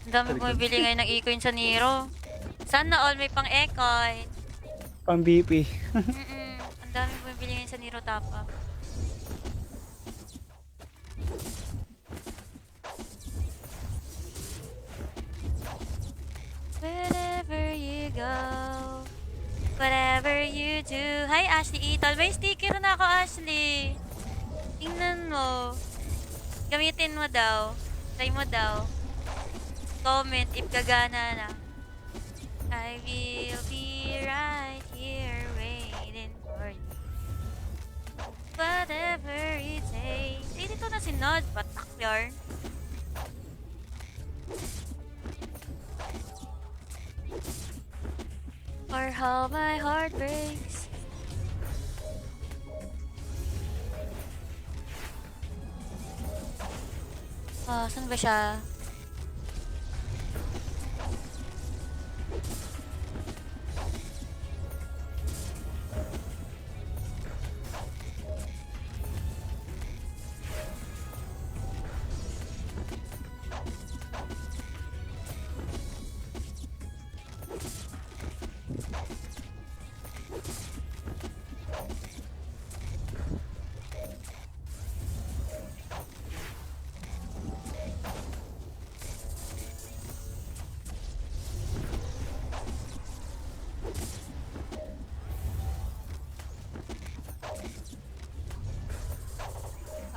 Ang dami Talikod. bumibili ngayon ng e-coin sa Nero. Sana all may pang e-coin. Pang BP. Ang dami bumibili ngayon sa Nero top up. Wherever you go, whatever you do. Hi, Ashley Itol. May sticker na ako, Ashley. Tingnan mo. Gamitin mo daw. Try mo daw. Comment if gagana na. I will be right here waiting for you. Whatever it takes. Eh, dito na si Nod. Patak yarn. Or how my heart breaks. Ah, saan ba siya?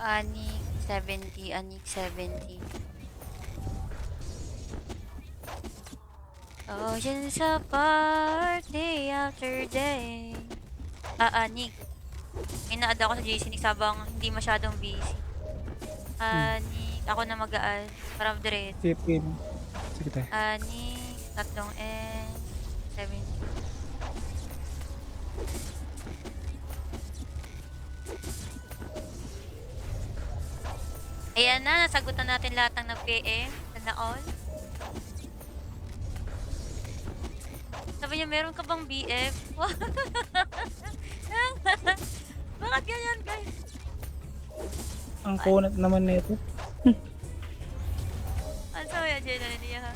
Anik 70, Anik 70. Oceans apart day after day. Anik. May na-add ako sa JC Nix habang hindi masyadong busy. Anik. Ako na mag-a-add. Para diretso. Tipin. Sige tayo. Anik. Tatlong N. 70. Ayan na, nasagutan natin lahat ng nag-PM. Sana all. Sabi niya, meron ka bang BF? Bakit ganyan, guys? Ang kunat naman nito. Ano sabi niya, Jenna niya, ha?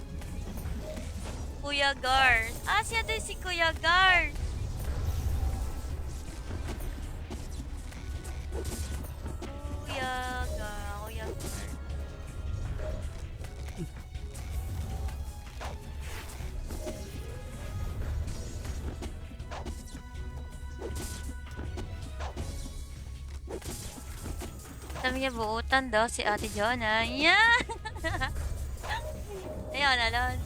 Kuya Gar. Ah, siya din si Kuya Gar. Kuya Gar. Kuya Gar. Sabi niya, buutan daw si Ate Jonah. Yeah! Ayun, alon.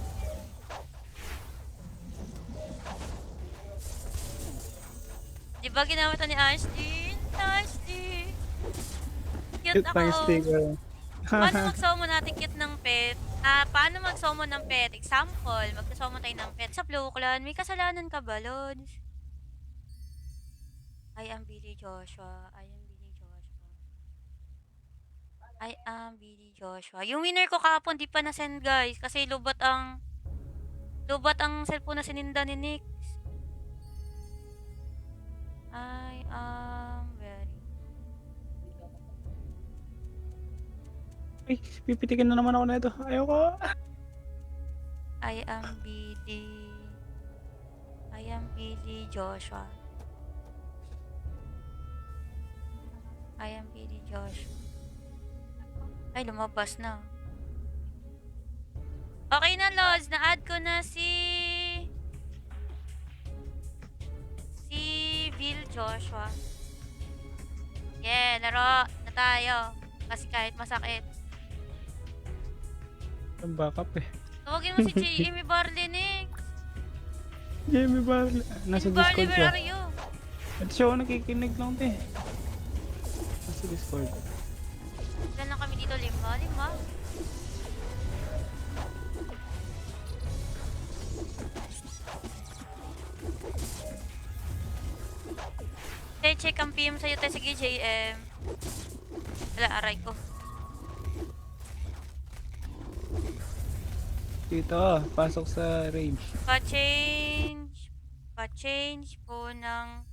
Di ba ginamit ni Ashley? Ashley! Cute Cute ako. ng sticker. Paano mag-summon natin cute ng pet? Paano mag-summon ng pet? Example, mag-summon tayo ng pet sa Blue Clan. May kasalanan ka ba, Lods? I am Billy Joshua. I am Billy Joshua. I am Billy Joshua. Yung winner ko kahapon, di pa na-send, guys. Kasi lubat ang cellphone na sininda ni Nix. I am very... Ay, pipitikin na naman ako na ito. Ayoko. I am Billy Joshua. I am Billy Joshua. Ay, lumabas na. Okay na, Lods. Na-add ko na si Bill Joshua. Yeah, laro na tayo. Kasi kahit masakit. Ang backup eh. Tawagin mo si Jamie Barley, Nick. Jamie Barley. Nasa Jamie Barley, Discord where siya. are you? At siya ako nakikinig lang te. Nasa Discord. Ilan lang kami dito? 5? Check ang PM sa'yo tayo. Sige, JM. Wala, aray ko. Dito, pasok sa range. Pa-change po ng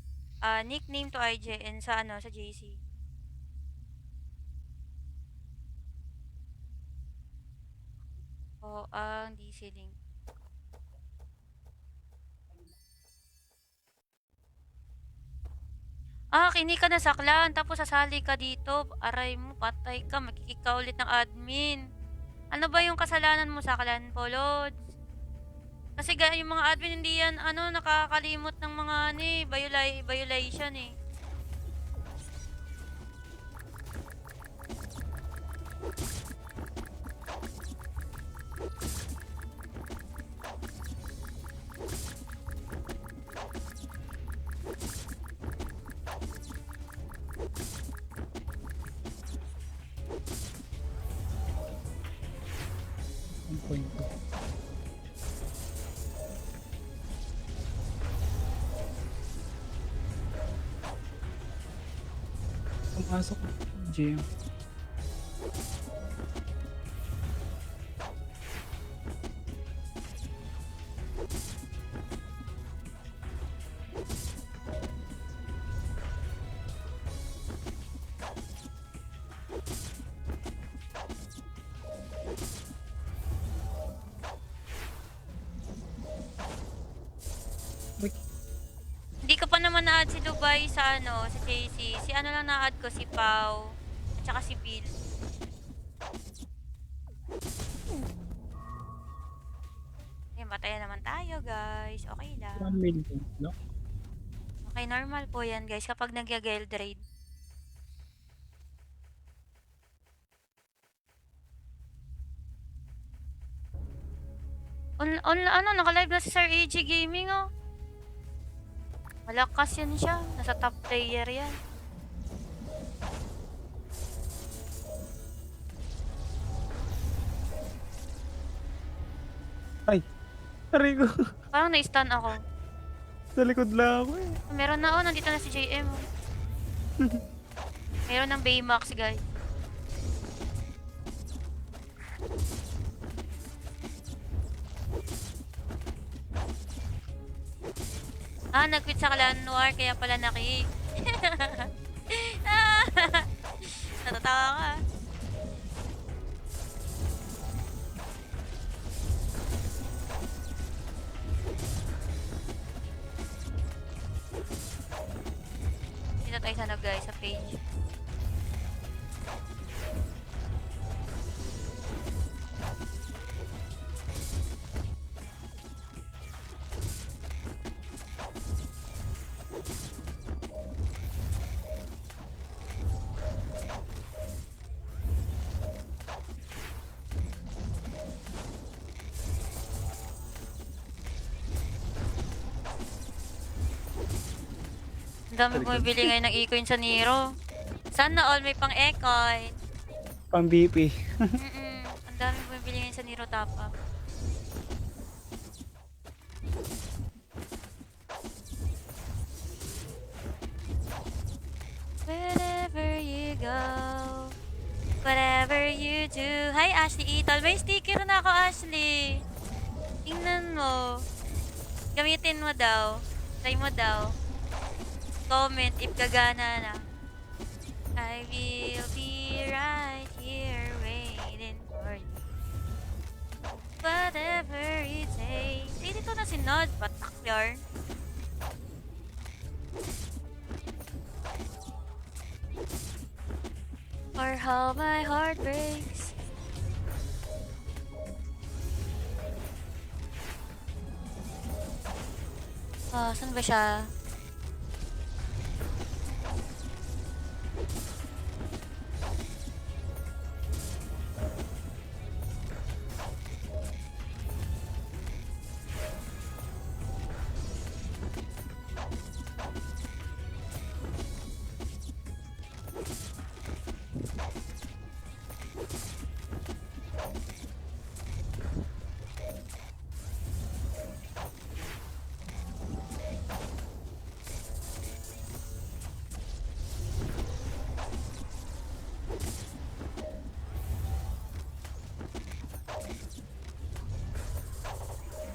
nickname to IJN sa sa JC. O ang DC link. Kinig ka na saklan, tapos sasali ka dito. Aray mo, patay ka, makikik ka ulit ng admin. Ano ba yung kasalanan mo sa clan, Polods? Kasi yung mga admin hindi yan, nakakalimot ng mga, violation eh. Ang point ko. Pumasok gym. Hindi ko pa naman na-add si Dubai sa sa JC. Si lang na-add ko, si Pau. At saka si Bill. Matayan naman tayo, guys. Okay lang. 1 million, no? Okay, normal po yan, guys, kapag nag-guild raid. Naka-live na si Sir AG Gaming, oh. Malakas yan siya. Nasa top player yan. Ay! Aray ko. Parang na-stun ako. Sa likod lang ako eh. Meron na, oh. Nandito na si JM, oh. Meron ng Baymax, guys. Nag-quit sa Clan Noir, kaya pala naki. Natatawa ka. Dito tayo sa guys, sa page. Ang dami bumibili ngayon ng e-coin sa Nero. Sana all may pang e-coin. Pang BP. Ang dami bumibili ngayon sa Nero top up. Wherever you go, whatever you do. Hi Ashley Itol, may sticker na ako Ashley. Tingnan mo. Gamitin mo daw. Try mo daw. Comment if gagana na. I will be right here waiting for you. Whatever it takes. Dito na si Nod, pataklar. Or how my heart breaks. Saan ba siya?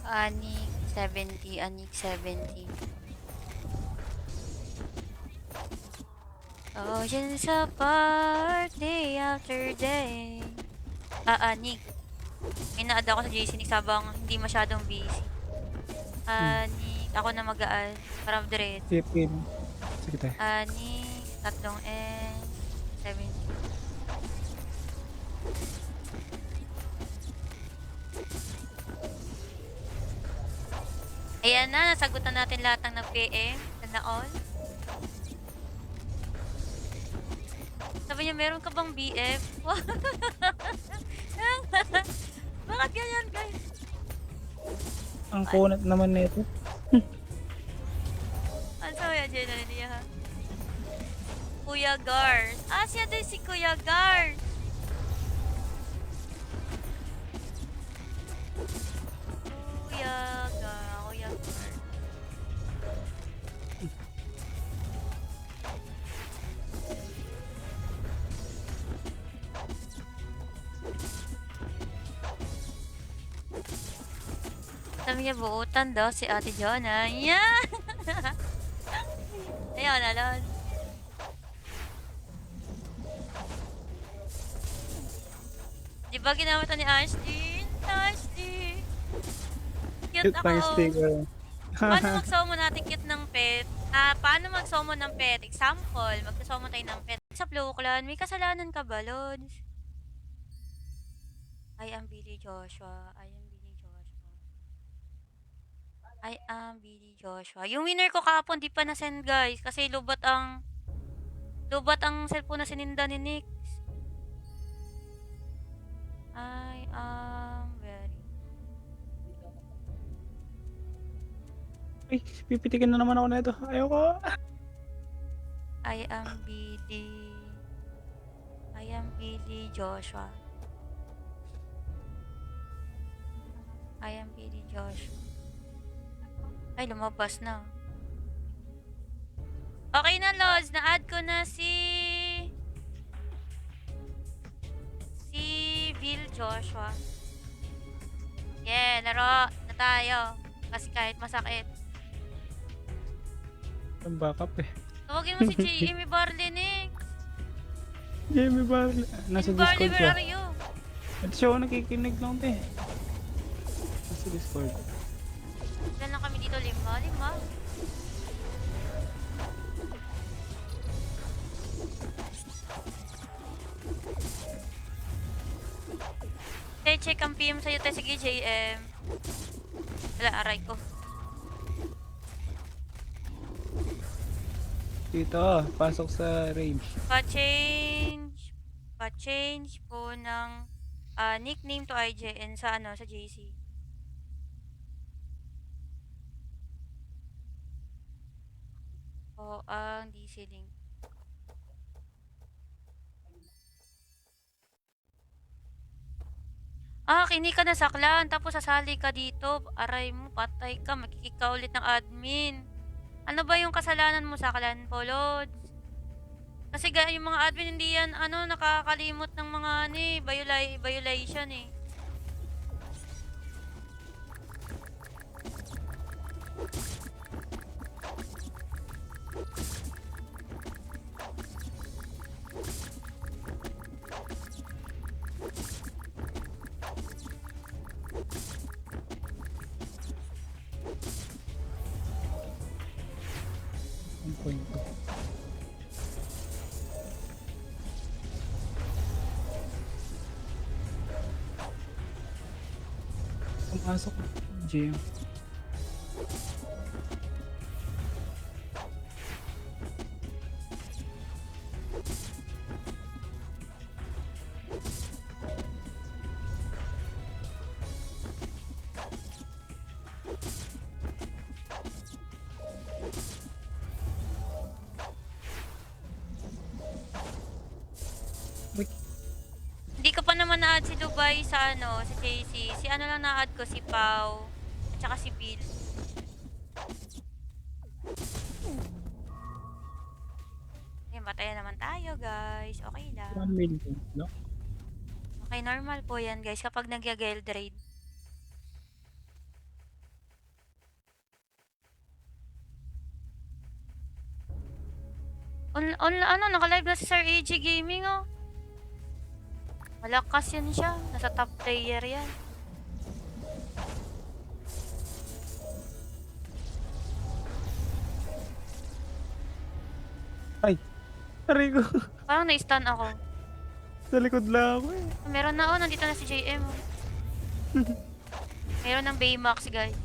Anik 70, Anik 70. Oceans apart day after day. Anik. May na-add ako sa JC Nix habang hindi masyadong busy. Ni ako na mag-add para diretso. Sipin. Sige tayo. Ni tatlong N, 17. Ayan na, nasagutan natin lahat ng nag-PM. Sana all. Sabi niya, meron ka bang BF? Bakit ganyan, guys? Ang kunat naman nito. Ano sabi yan, Jenna niya, ha? Kuya Gar. Siya din si Kuya Gar. Kuya Gar. Sabi niya, buutan daw si Ate Jonah. Yeah! Ayun, alon. Di ba ginamit ni Ashley? Ashley! Cute Cute pang ako. sticker. Paano mag-summon natin cute ng pet? Paano mag-summon ng pet? Example, mag-summon tayo ng pet. Sa Blue Clan, may kasalanan ka ba, Lods? I am Billy Joshua. Yung winner ko kahapon, di pa na-send, guys. Kasi lubat ang cellphone na sininda ni Nix. I am very... Ay, pipitikin na naman ako na ito. Ayoko. I am Billy Joshua. I am Billy Joshua. Ay, lumabas na. Okay na, Lods. Na-add ko na si Bill Joshua. Yeah, laro na tayo. Kasi kahit masakit. Ang backup eh. Tawagin mo si Jamie Barley, Nick. Jamie Barley. Nasa Jamie Barley, Discord where siya. are you? At siya ako nakikinig lang te. Nasa Discord. Ilan lang kami dito? 5? Check ang PM sa'yo, te. Sige, JM. Wala, aray ko. Dito, pasok sa range. Pa-change po ng nickname to IJN sa sa JC. O ang DC link. Kini ka na sa clan, tapos sasali ka dito. Aray mo, patay ka, makikika ulit ng admin. Ano ba yung kasalanan mo sa clan, Polods? Kasi yung mga admin hindi yan, nakakalimot ng mga, violation eh. Ang point ko. Pumasok. GM. Wait. Hindi ko pa naman na-add si Dubai sa sa JC. Si lang na-add ko, si Pau. At saka si Bill. Matayan naman tayo, guys. Okay lang. 1 million, no? Okay, normal po yan, guys, kapag nag-guild raid. Naka-live na si Sir AG Gaming, oh. Malakas yan siya. Nasa top player yan. Aray ko. Parang na-stun ako. Sa likod lang ako eh. Meron na, oh, nandito na si JM. Oh. Meron ng Baymax, guys.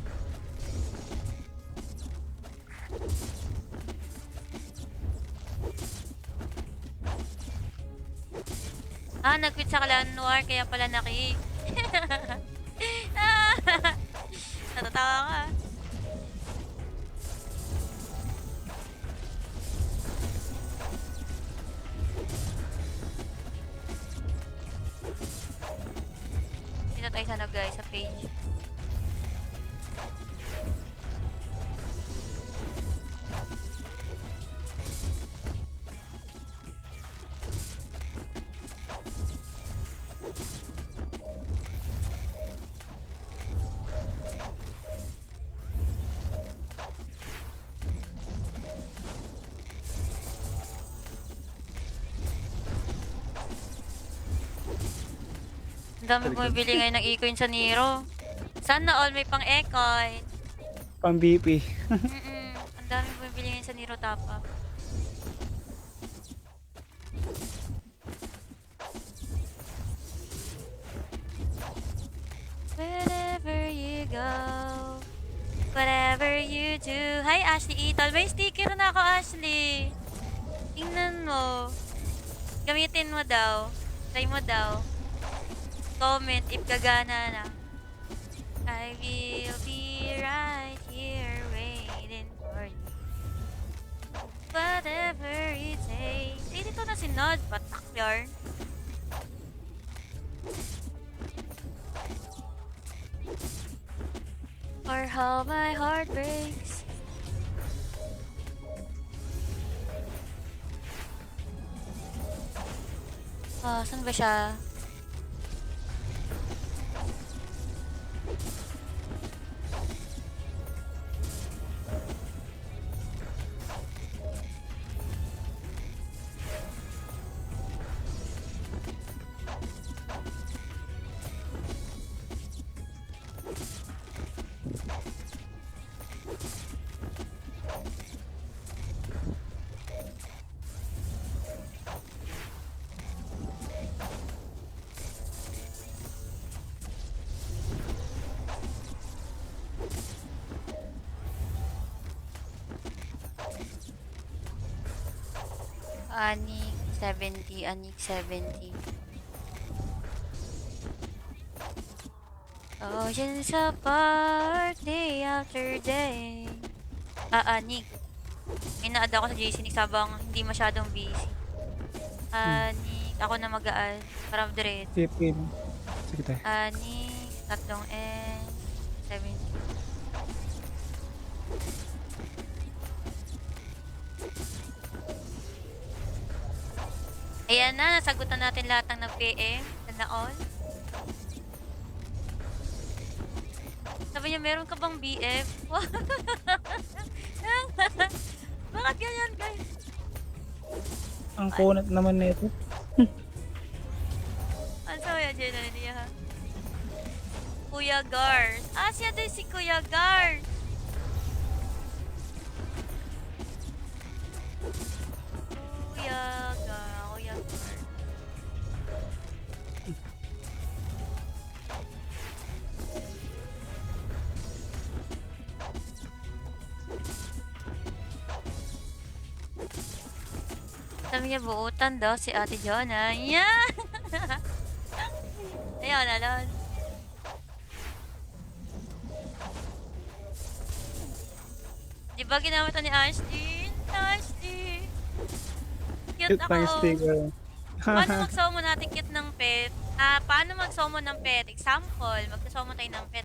Ah, nag-quit sa Clan Noir, kaya pala naki. Ah, natatawa ka. Dito tayo sa guys, sa page. Ang dami bumibili ngayon ng e-coin sa Nero. Sana all may pang e-coin. Pang BP. Ang dami bumibili ngayon sa Nero top up. Wherever you go, whatever you do. Hi Ashley Itol, may sticker na ako Ashley. Tingnan mo. Gamitin mo daw. Try mo daw. Comment if gagana na. I will be right here waiting for you. Whatever it takes. Eh, dito na si Nod. Patak yarn. Or how my heart breaks. Ah, saan ba siya? Anik 70, Anik 70. Oceans apart, day after day. Anik. May na-add ako sa JC Nix habang hindi masyadong busy. Anik, ako na mag-add. Para diretso. Sipin. Sige tayo. Anik, 3N, 70. Ayan na, nasagutan natin lahat ng nag-PM. Sana all. Sabi niya, meron ka bang BF? Bakit ganyan, guys? Ang kunat naman nito. Ano sabi niya dyan niya, ha? Kuya Gars. Ah, siya din si Kuya Gars. Kuya Gars. Kuya Gars. Sabi niya, buutan daw si Ate Jonah. Yeah! Ayun, alon. Di ba ginamit ni Ashley? Ashley! Cute Cute pang ako. sticker. Paano mag-summon natin cute ng pet? Paano mag-summon ng pet? Example, mag-summon tayo ng pet.